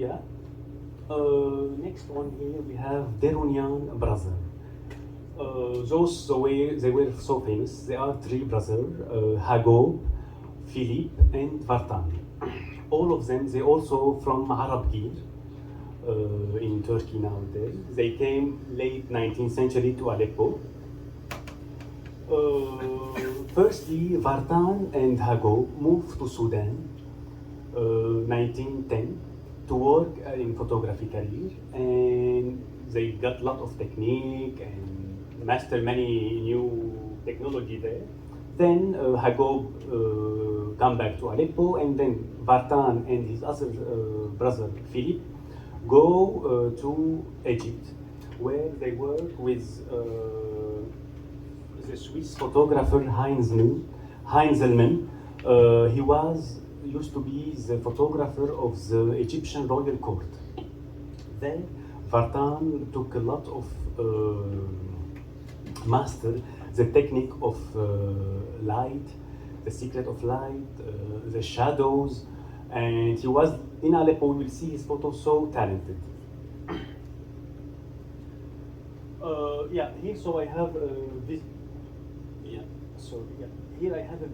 Yeah. Next one here we have Derounian brother. Those they were so famous. There are three brothers: Hagop, Philippe, and Vartan. All of them, they also from Arapgir in Turkey nowadays. They came late 19th century to Aleppo. Firstly, Vartan and Hagop moved to Sudan 1910 to work in photography career, and they got a lot of technique and master many new technology there. Then Hagop come back to Aleppo, and then Vartan and his other brother Philippe go to Egypt, where they work with the Swiss photographer Heinzelmann. He used to be the photographer of the Egyptian royal court. Then Vartan took a lot of master the technique of light, the secret of light, the shadows, and he was in Aleppo. We will see his photos, so talented. Here so I have here I have a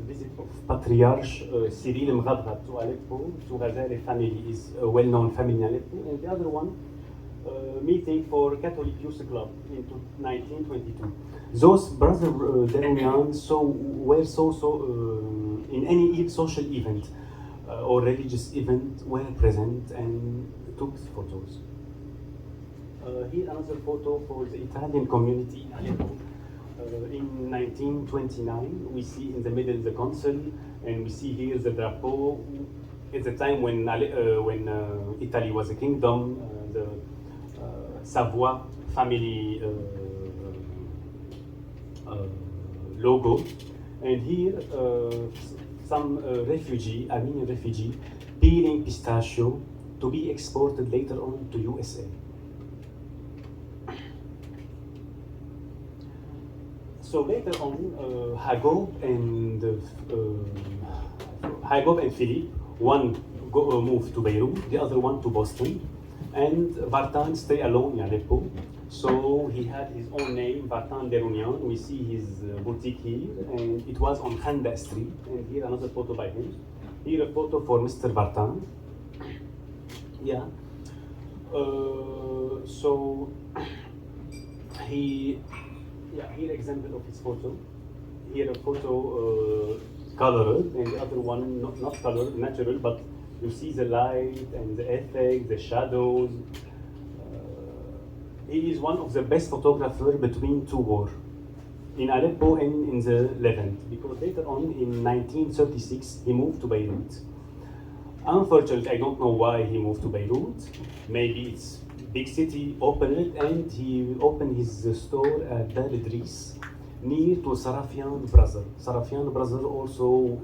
visit of Patriarch Cyril Mghadghab to Aleppo, to Ghazali family, is a well-known family in Aleppo, and the other one meeting for Catholic Youth Club in 1922. Those brothers Derounian were in any social event or religious event were present and took photos. Here another photo for the Italian community in Aleppo. In 1929, we see in the middle the consul, and we see here the drapeau. At the time when Italy was a kingdom, the Savoy family logo, and here some Armenian refugee, peeling pistachio to be exported later on to USA. So later on, Hagop and Philippe, one moved to Beirut, the other one to Boston, and Vartan stay alone in Aleppo. So he had his own name, Vartan Dérounian. We see his boutique here, and it was on Khanda Street. And here another photo by him. Here a photo for Mr. Vartan. Yeah. So here example of his photo. Here a photo colored, and the other one not colored, natural, but you see the light and the effect, the shadows. He is one of the best photographers between two wars, in Aleppo and in the Levant, because later on in 1936 he moved to Beirut. Unfortunately, I don't know why he moved to Beirut. Maybe it's big city, opened it, and he opened his store at Bab Idris, near to Sarafian brother. Sarafian brother also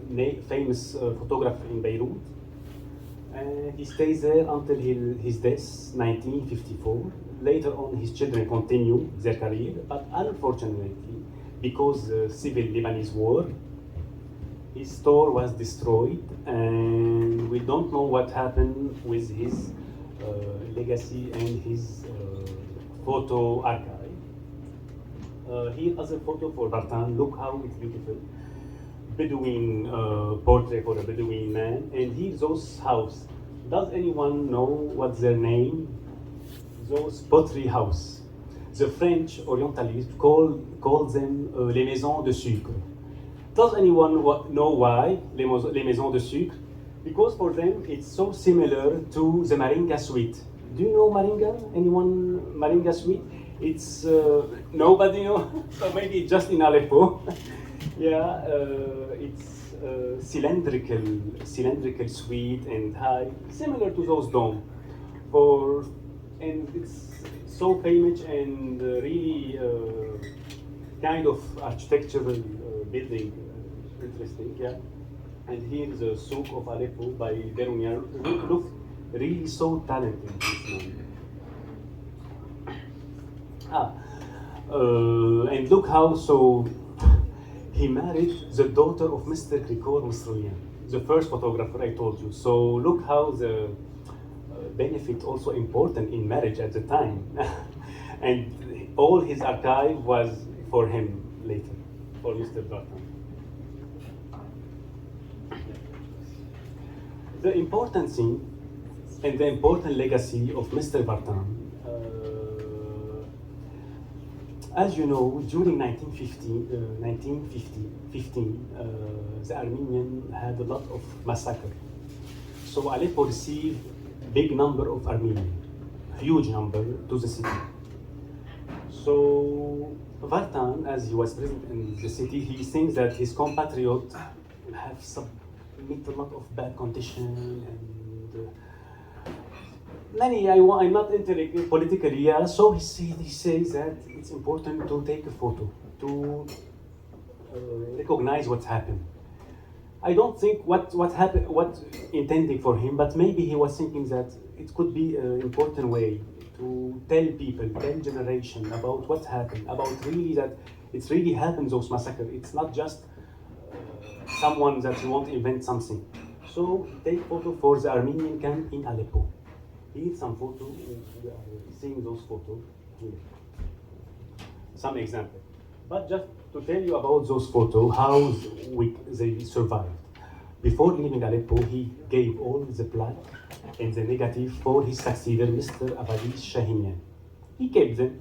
famous photographer in Beirut. And he stays there until his death, 1954. Later on, his children continue their career, but unfortunately, because the civil Lebanese war, his store was destroyed, and we don't know what happened with his legacy and his photo archive. Here other photo for Vartan. Look how it's beautiful. Bedouin portrait for a Bedouin man, and here those house. Does anyone know what's their name? Those pottery house. The French orientalists call them les maisons de sucre. Does anyone know why les maisons de sucre? Because for them it's so similar to the Maringa sweet. Do you know Maringa? Anyone Maringa sweet? It's nobody know. So maybe just in Aleppo. Yeah, it's cylindrical sweet and high, similar to those dome. And it's so famous and really kind of architectural building, interesting. Yeah. And here is the souk of Aleppo by Derounian. Look, really so talented this man. And look how he married the daughter of Mr. Grigor Masroian, the first photographer I told you. So look how benefit also important in marriage at the time. And all his archive was for him later, for Mr. Vartan. The important thing and the important legacy of Mr. Vartan, as you know, during 1915, the Armenian had a lot of massacre. So Aleppo received big number of Armenian, huge number to the city. So Vartan, as he was present in the city, he thinks that his compatriots have submit a lot of bad condition and many. I'm not entering politically, yeah. So he says that it's important to take a photo to recognize what's happened. I don't think what happened, what intending for him, but maybe he was thinking that it could be an important way to tell people, tell generation about what happened, about really that it's really happened, those massacres. It's not just someone that you want to invent something. So take photo for the Armenian camp in Aleppo. Here some photos, we are seeing those photos here. Some example. But just to tell you about those photos, how they survived. Before leaving Aleppo, he gave all the plaque and the negative for his successor, Mr. Abadis Shahinian. He kept them.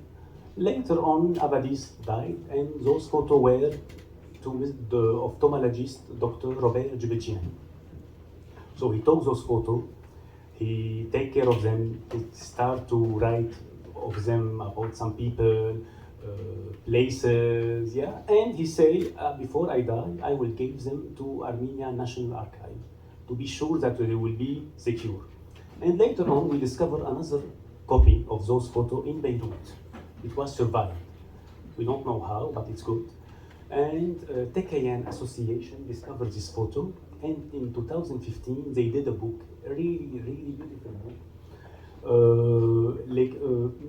Later on, Abadis died, and those photos were to the ophthalmologist, Dr. Robert Djibritian. So he took those photos, he take care of them, he start to write of them about some people, places, yeah, and he say, before I die, I will give them to Armenian National Archive to be sure that they will be secure. And later on, we discover another copy of those photos in Beirut. It was survived. We don't know how, but it's good. And Tekayan Association discovered this photo, and in 2015, they did a book, a really, really beautiful book,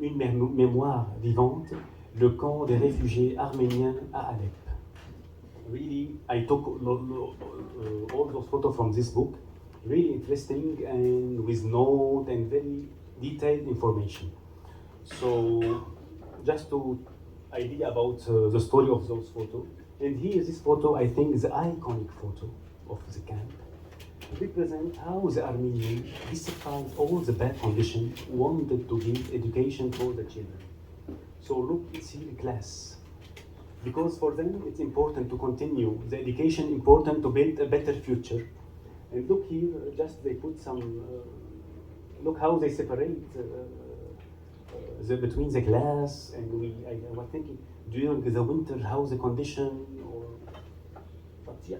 une mémoire vivante, le camp des réfugiés arméniens à Alep. Really, I took all those photos from this book, really interesting and with note and very detailed information. So, just to idea about the story of those photos. And here, this photo, I think, is the iconic photo of the camp. Represent how the Armenians, despite all the bad conditions, wanted to give education for the children. So look, it's here class. Because for them, it's important to continue the education, important to build a better future. And look here, just they put some, look how they separate between the class, and I was thinking during the winter how the condition, but yeah,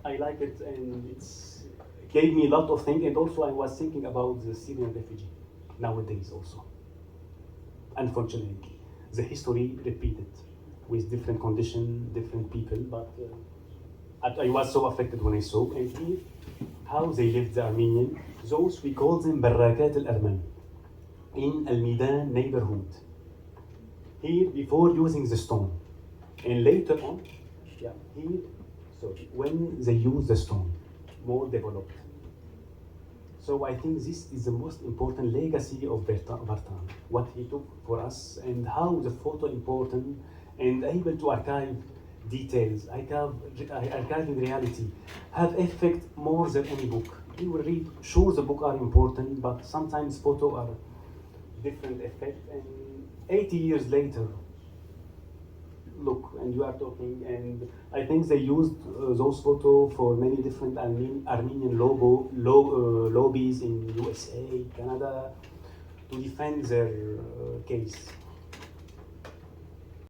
I like it, and it gave me a lot of things. And also I was thinking about the Syrian refugee nowadays also. Unfortunately, the history repeated with different conditions, different people, but I was so affected when I saw. And here, how they lived, the Armenian, those we call them Barrakat al-Arman, in Al-Midan neighborhood. Here, before using the stone. And later on, yeah, here, sorry, when they use the stone, more developed. So I think this is the most important legacy of Vartan, what he took for us, and how the photo important and able to archive details, archiving reality, have effect more than any book. You will read, sure the book are important, but sometimes photo are different effect, and 80 years later, look, and you are talking, and I think they used those photos for many different Armenian lobbies in USA, Canada, to defend their case.